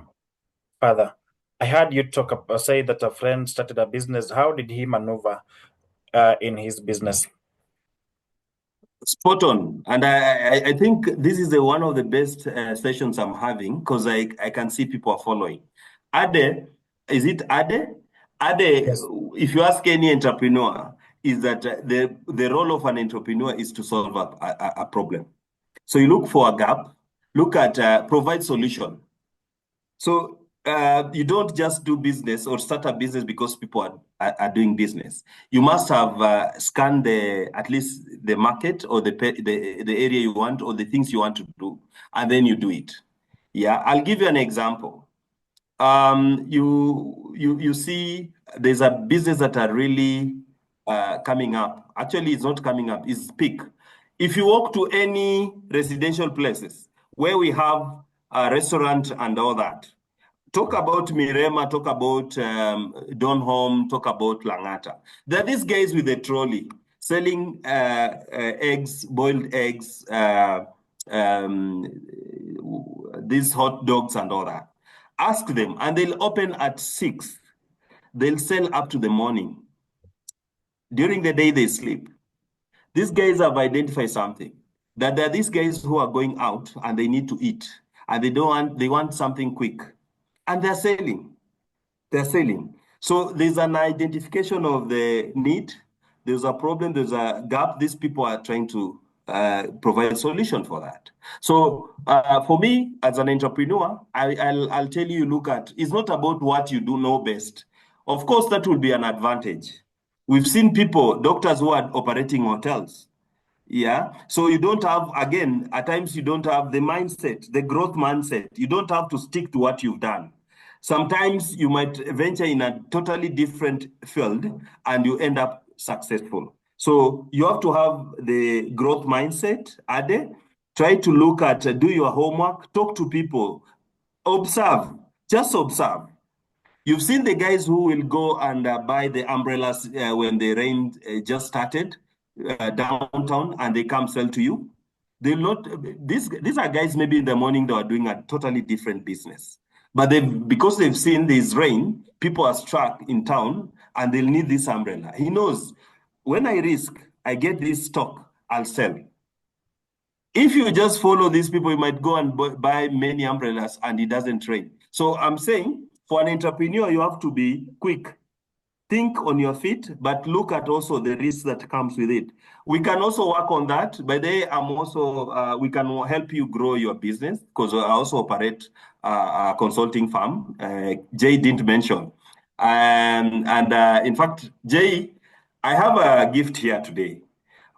further? I heard you say that a friend started a business. How did he maneuver in his business? Spot on. And I think this is one of the best sessions I'm having, because I can see people are following. Ade, is it Ade? Ade, Yes. if you ask any entrepreneur, is that the role of an entrepreneur is to solve a problem. So you look for a gap, look at provide solution. So you don't just do business or start a business because people are doing business. You must have scanned at least the market or the area you want or the things you want to do, and then you do it. Yeah, I'll give you an example. You see, there's a business that are really coming up. Actually, it's not coming up; it's peak. If you walk to any residential places where we have a restaurant and all that, talk about Mirema, talk about Donholm, talk about Langata. There are these guys with a trolley selling eggs, boiled eggs, these hot dogs and all that. Ask them, and they'll open at 6. they'll sell up to the morning. During the day, they sleep. These guys have identified something, that there are these guys who are going out and they need to eat, and they want something quick, and they're selling. They're selling. So there's an identification of the need. There's a problem. There's a gap. These people are trying to provide a solution for that. So for me, as an entrepreneur, I'll tell you, look at, it's not about what you do know best. Of course, that will be an advantage. We've seen people, doctors who are operating hotels. Yeah. So you don't have, again, at times you don't have the mindset, the growth mindset. You don't have to stick to what you've done. Sometimes you might venture in a totally different field and you end up successful. So you have to have the growth mindset, Ade. Try to look at, do your homework, talk to people, observe, just observe. You've seen the guys who will go and buy the umbrellas when the rain just started downtown, and they come sell to you. They'll not. These are guys maybe in the morning they are doing a totally different business, but they, because they've seen this rain, people are struck in town, and they'll need this umbrella. He knows, when I risk, I get this stock, I'll sell. If you just follow these people, you might go and buy many umbrellas and it doesn't rain. So I'm saying, for an entrepreneur, you have to be quick. Think on your feet, but look at also the risk that comes with it. We can also work on that. By the way, I'm also, we can help you grow your business, because I also operate a consulting firm. Jay didn't mention. In fact, Jay, I have a gift here today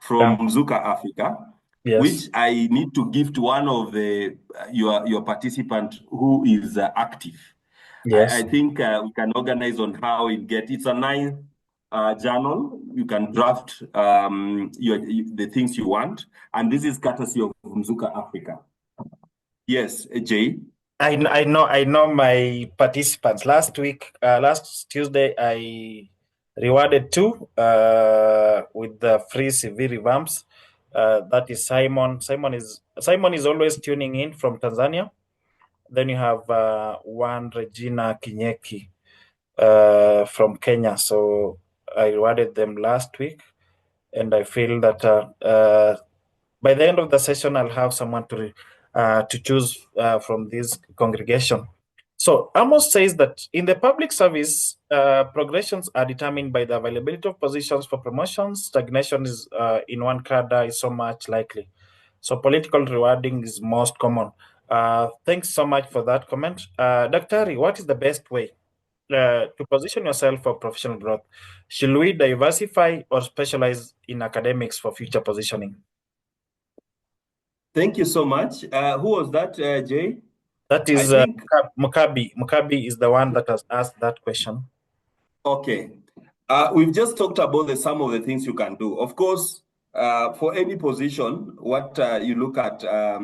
from Yeah. Zuka Africa, which Yes. I need to give to one of the your participant who is active. I Yes. think we can organize on how it get. It's a nice journal. You can draft the things you want, and this is courtesy of Mzuka Africa. Yes, Jay. I know my participants. Last week, last Tuesday, I rewarded two with the free CV revamps. That is Simon. Simon is always tuning in from Tanzania. Then you have one Regina Kinyeki from Kenya. So I rewarded them last week, and I feel that by the end of the session, I'll have someone to choose from this congregation. So Amos says that in the public service, progressions are determined by the availability of positions for promotions. Stagnation is in one cadre is so much likely. So political rewarding is most common. Thanks so much for that comment. Dr. Ari, what is the best way to position yourself for professional growth? Should we diversify or specialize in academics for future positioning? Thank you so much. Who was that, Jay? That I is think, Mukabi. Mukabi is the one that has asked that question. okay. We've just talked about some of the things you can do. Of course, for any position, what you look at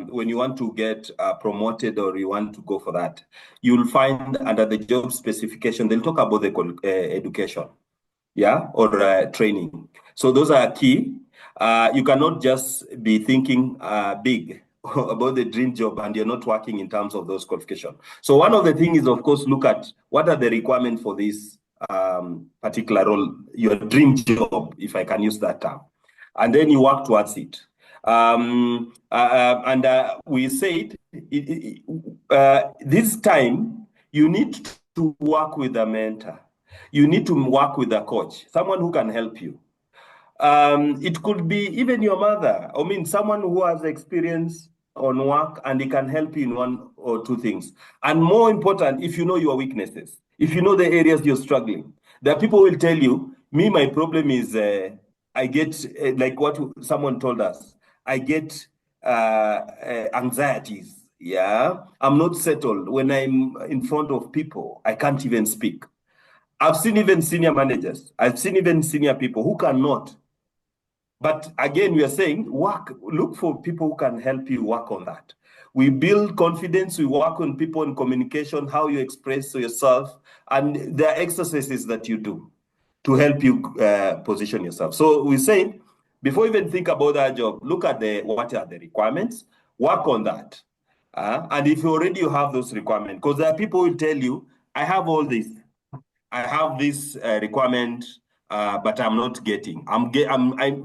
when you want to get promoted or you want to go for that, you'll find under the job specification, they'll talk about the education, yeah, or training. So those are key. You cannot just be thinking big about the dream job and you're not working in terms of those qualifications. So one of the things is, of course, look at what are the requirements for this particular role, your dream job, if I can use that term. And then you work towards it. We said this time you need to work with a mentor. You need to work with a coach, someone who can help you. It could be even your mother. I mean, someone who has experience on work and they can help you in one or two things. And more important, if you know your weaknesses, if you know the areas you're struggling, there are people who will tell you, me, my problem is I get, like what someone told us, I get anxieties. Yeah, I'm not settled. When I'm in front of people, I can't even speak. I've seen even senior managers, I've seen even senior people who cannot. But again, we are saying look for people who can help you work on that. We build confidence, we work on people in communication, how you express yourself, and there are exercises that you do to help you position yourself. So we say, before you even think about that job, look at what are the requirements, work on that. And if you already have those requirements, because there are people who will tell you, I have all this, I have this requirement, but I'm not getting.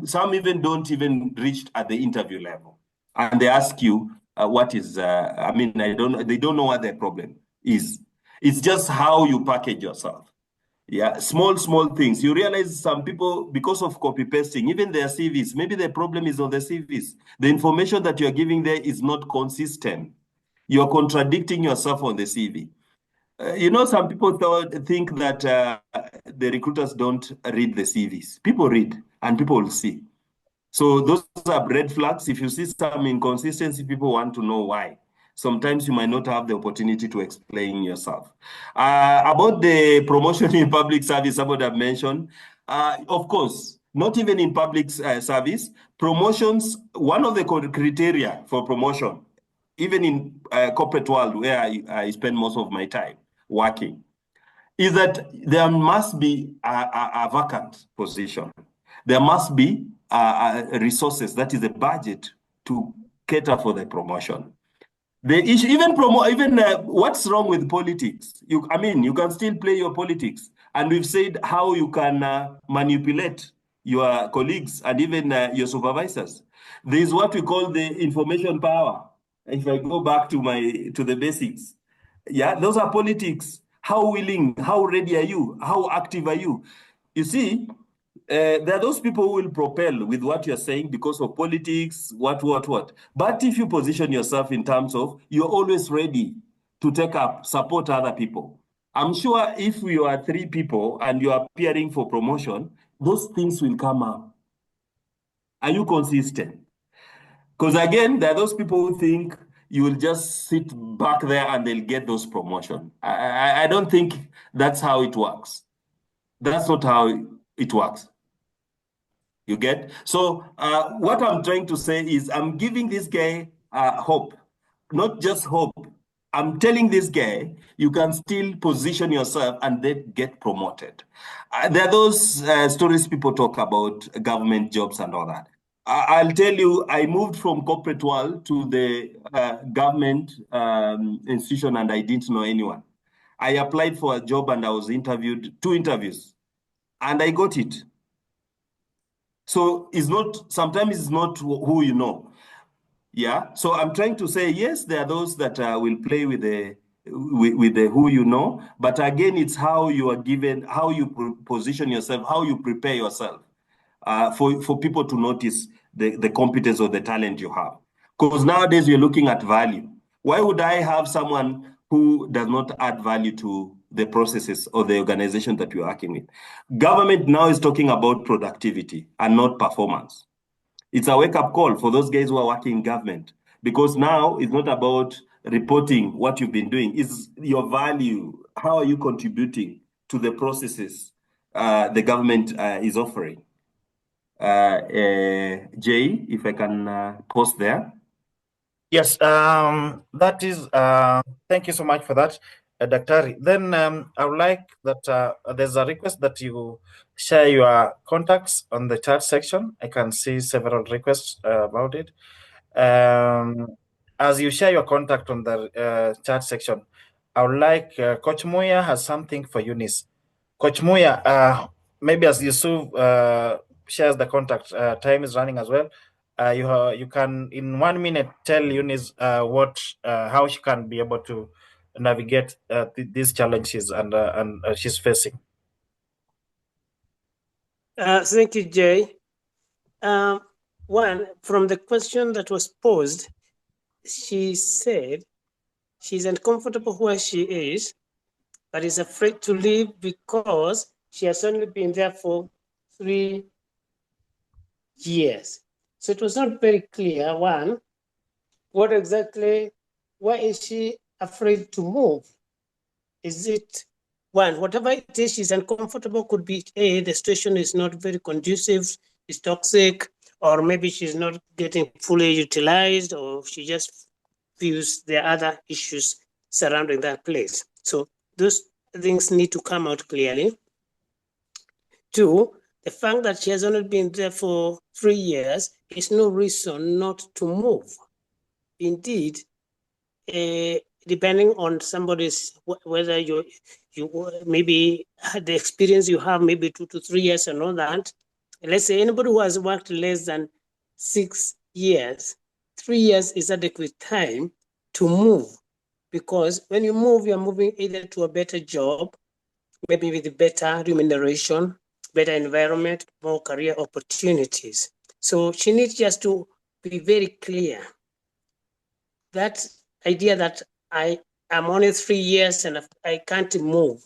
Some even don't even reach at the interview level, and they ask you what is. I mean, I don't. They don't know what their problem is. It's just how you package yourself. Yeah, small things. You realize some people, because of copy pasting, even their CVs, maybe the problem is on the CVs. The information that you're giving there is not consistent. You're contradicting yourself on the CV. Some people think that the recruiters don't read the CVs. People read and people will see. So those are red flags. If you see some inconsistency, people want to know why. Sometimes you might not have the opportunity to explain yourself. About the promotion in public service, somebody have mentioned, of course, not even in public service, promotions, one of the criteria for promotion, even in corporate world where I spend most of my time working, is that there must be a vacant position. There must be resources, that is a budget to cater for the promotion. The issue, even what's wrong with politics? You can still play your politics, and we've said how you can manipulate your colleagues and even your supervisors. There is what we call the information power. If I go back to the basics, yeah, those are politics. How willing, how ready are you? How active are you? You see, there are those people who will propel with what you're saying because of politics, what. But if you position yourself in terms of you're always ready to take up, support other people, I'm sure if you are 3 people and you are appearing for promotion, those things will come up. Are you consistent? Because again, there are those people who think you will just sit back there and they'll get those promotion. I don't think that's how it works. That's not how it works. You get? So what I'm trying to say is I'm giving this guy hope, not just hope. I'm telling this guy you can still position yourself and then get promoted. There are those stories people talk about government jobs and all that. I'll tell you, I moved from corporate world to the government institution and I didn't know anyone. I applied for a job and I was interviewed, 2 interviews, and I got it. So sometimes it's not who you know. Yeah. So I'm trying to say, yes, there are those that will play with the who you know, but again, it's how you are given, how you position yourself, how you prepare yourself for people to notice the competence or the talent you have. Because nowadays we're looking at value. Why would I have someone who does not add value to the processes or the organization that we're working with? Government now is talking about productivity and not performance. It's a wake-up call for those guys who are working in government, because now it's not about reporting what you've been doing. It's your value. How are you contributing to the processes the government is offering? Jay, if I can pause there. Yes, that is, thank you so much for that, Daktari. Then I would like that there's a request that you share your contacts on the chat section. I can see several requests about it. As you share your contact on the chat section, I would like Coach Muya has something for Eunice. Coach Muya, maybe as Yusuf shares the contact, time is running as well. You can in 1 minute tell Eunice how she can be able to navigate these challenges and she's facing. Thank you, Jay. One, from the question that was posed, she said she's uncomfortable where she is, but is afraid to leave because she has only been there for 3 years. So it was not very clear, one, why is she afraid to move? Is it, one, whatever it is, she's uncomfortable, could be A, the situation is not very conducive, it's toxic, or maybe she's not getting fully utilized, or she just feels there are other issues surrounding that place. So those things need to come out clearly. 2, the fact that she has only been there for 3 years is no reason not to move. Indeed, depending on somebody's, whether you maybe the experience you have, maybe 2 to 3 years and all that. Let's say anybody who has worked less than 6 years, 3 years is adequate time to move, because when you move, you're moving either to a better job, maybe with better remuneration, better environment, more career opportunities. So she needs just to be very clear. That idea that I am only 3 years and I can't move,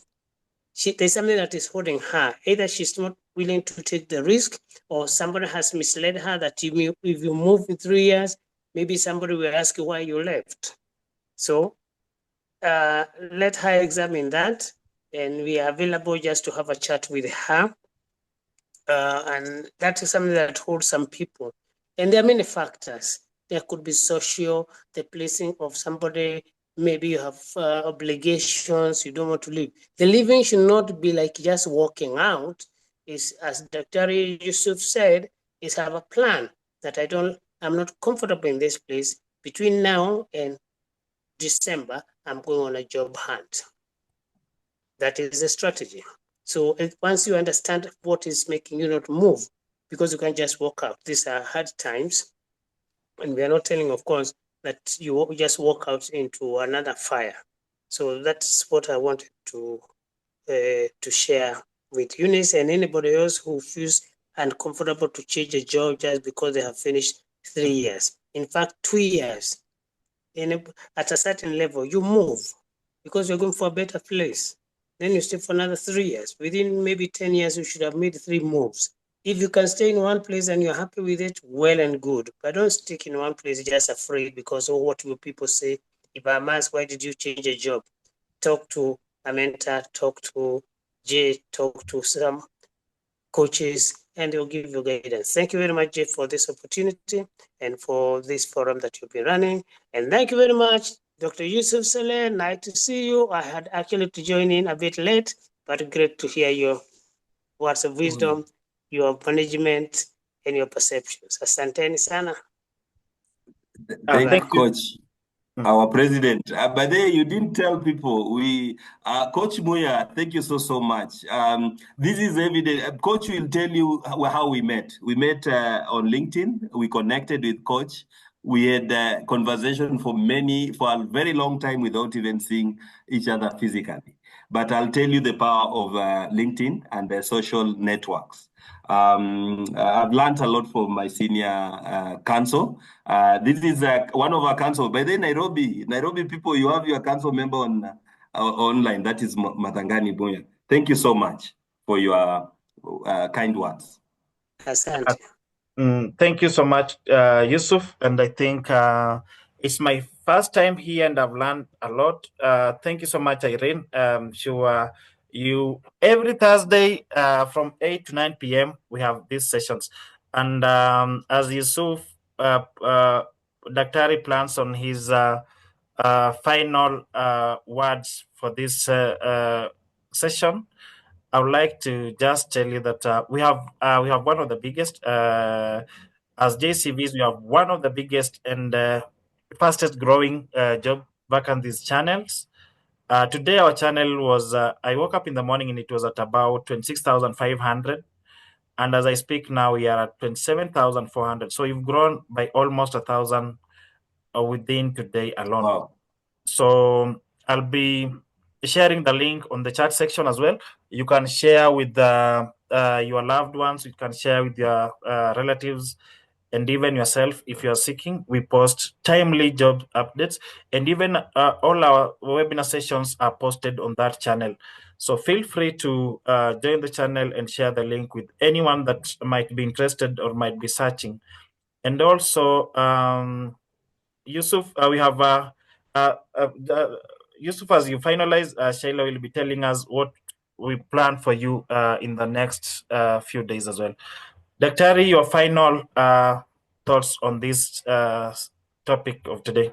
there's something that is holding her. Either she's not willing to take the risk, or somebody has misled her that if you move in 3 years, maybe somebody will ask you why you left. So let her examine that, and we are available just to have a chat with her. And that is something that holds some people. And there are many factors. There could be social, the placing of somebody, maybe you have obligations, you don't want to leave. The living should not be like just walking out. Is, as Dr. Yusuf said, is have a plan that I'm not comfortable in this place. Between now and December, I'm going on a job hunt. That is a strategy. So once you understand what is making you not move, because you can't just walk out. These are hard times. And we are not telling, of course, that you just walk out into another fire. So that's what I wanted to share with Eunice and anybody else who feels uncomfortable to change a job just because they have finished 3 years. In fact, 2 years. At a certain level, you move because you're going for a better place. Then you stay for another 3 years. Within maybe 10 years, you should have made 3 moves. If you can stay in one place and you're happy with it, well and good. But don't stick in one place just afraid because, oh, what will people say? If I'm asked, why did you change a job? Talk to a mentor, talk to Jay, talk to some coaches, and they'll give you guidance. Thank you very much, Jay, for this opportunity and for this forum that you've been running. And thank you very much, Dr. Yusuf Saleh. Nice to see you. I had actually to join in a bit late, but great to hear your words of wisdom, your management, and your perceptions. Asanteni sana. Thank you, Thank you. Coach. Our president. But then you didn't tell people. Coach Muya, thank you so much. This is evident. Coach will tell you how we met. We met on LinkedIn. We connected with Coach. We had a conversation for a very long time without even seeing each other physically. But I'll tell you the power of LinkedIn and the social networks. I've learned a lot from my senior council. This is one of our council. By the Nairobi people, you have your council member on online. That is Matangani Boya. Thank you so much for your kind words. Asante. Thank you so much, Yusuf. And I think it's my first time here, and I've learned a lot. Thank you so much, Irene. Sure, you every Thursday from 8 to 9 p.m. we have these sessions, and as Yusuf, Daktari plans on his final words for this session. I would like to just tell you that we have one of the biggest, as JCVs, we have one of the biggest and fastest growing job vacancies channels. Today our channel was, I woke up in the morning and it was at about 26,500. And as I speak now, we are at 27,400. So you've grown by almost 1,000 within today alone. Wow. So I'll be sharing the link on the chat section as well. You can share with your loved ones. You can share with your relatives and even yourself if you are seeking. We post timely job updates, and even all our webinar sessions are posted on that channel. So feel free to join the channel and share the link with anyone that might be interested or might be searching. And also, Yusuf, we have Yusuf, as you finalize, Shayla will be telling us what we plan for you in the next few days as well. Daktari, your final thoughts on this topic of today.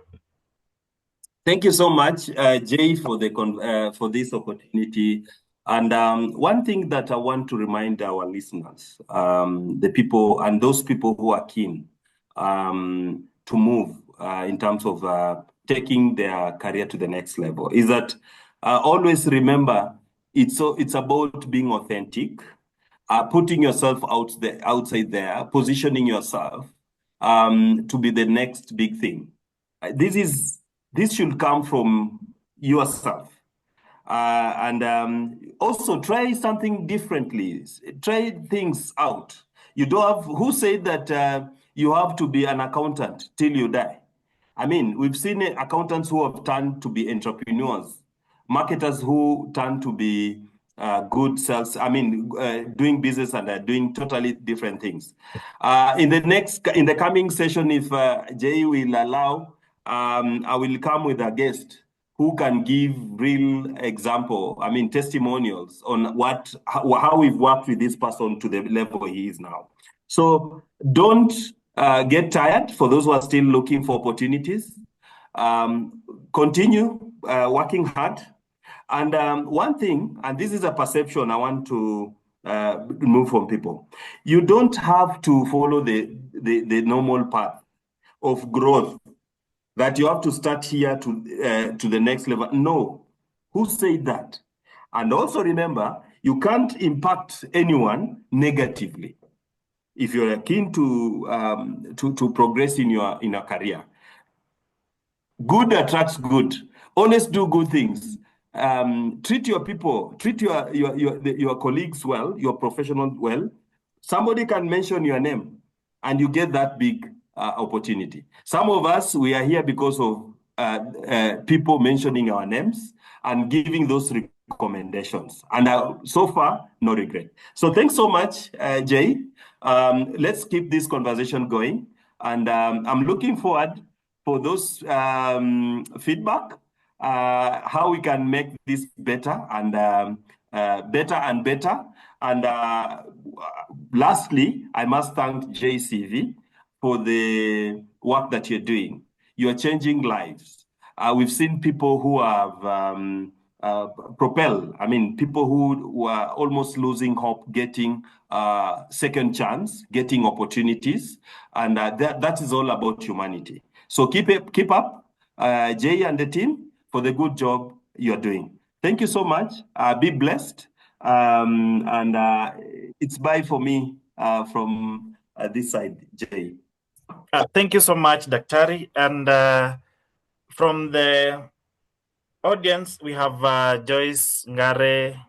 Thank you so much, Jay, for this opportunity. And one thing that I want to remind our listeners, the people and those people who are keen to move in terms of taking their career to the next level is that always remember it's about being authentic, putting yourself outside there, positioning yourself to be the next big thing. This should come from yourself. And also try something differently. Try things out. You don't have, who said that you have to be an accountant till you die? I mean, we've seen accountants who have turned to be entrepreneurs, marketers who turn to be good sales, doing business and doing totally different things. In the coming session, if Jay will allow, I will come with a guest who can give real example, testimonials on how we've worked with this person to the level he is now. So don't get tired for those who are still looking for opportunities. Continue working hard. And one thing, and this is a perception I want to remove from people, you don't have to follow the normal path of growth, that you have to start here to the next level. No. Who said that? And also remember, you can't impact anyone negatively if you're keen to progress in your career. Good attracts good. Always do good things. Treat your people, treat your colleagues well, your professionals well. Somebody can mention your name and you get that big opportunity. Some of us, we are here because of people mentioning our names and giving those recommendations. And so far, no regret. So thanks so much, Jay. Let's keep this conversation going. And I'm looking forward for those feedback, how we can make this better and better and better. And lastly, I must thank JCV for the work that you're doing. You're changing lives. We've seen people who have propelled, people who were almost losing hope, getting second chance, getting opportunities. And that is all about humanity. So keep up, Jay and the team, for the good job you're doing. Thank you so much. Be blessed. And it's bye for me from this side, Jay. Thank you so much, Daktari. And from the audience, we have Joyce Ngare.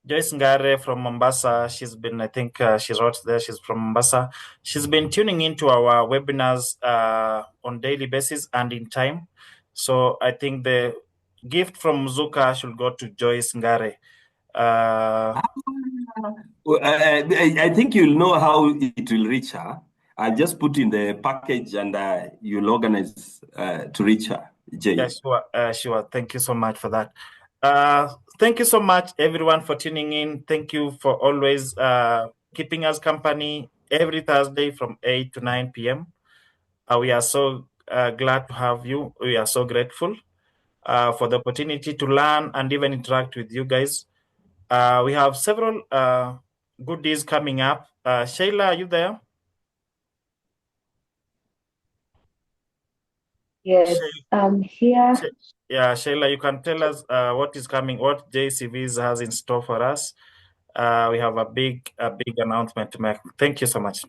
Joyce Ngare from Mombasa. She's been, I think she wrote there, she's from Mombasa. She's been tuning into our webinars on daily basis and in time. So I think the gift from Zuka should go to Joyce Ngare. I think you'll know how it will reach her. I'll just put in the package and you'll organize to reach her, Jay. Yeah, sure. Thank you so much for that. Thank you so much, everyone, for tuning in. Thank you for always keeping us company every Thursday from 8 to 9 p.m. We are so glad to have you. We are so grateful for the opportunity to learn and even interact with you guys. We have several goodies coming up. Shayla, are you there? Yes, I'm here. Yeah, Shayla, you can tell us what is coming, what JCVs has in store for us. We have a big announcement to make. Thank you so much.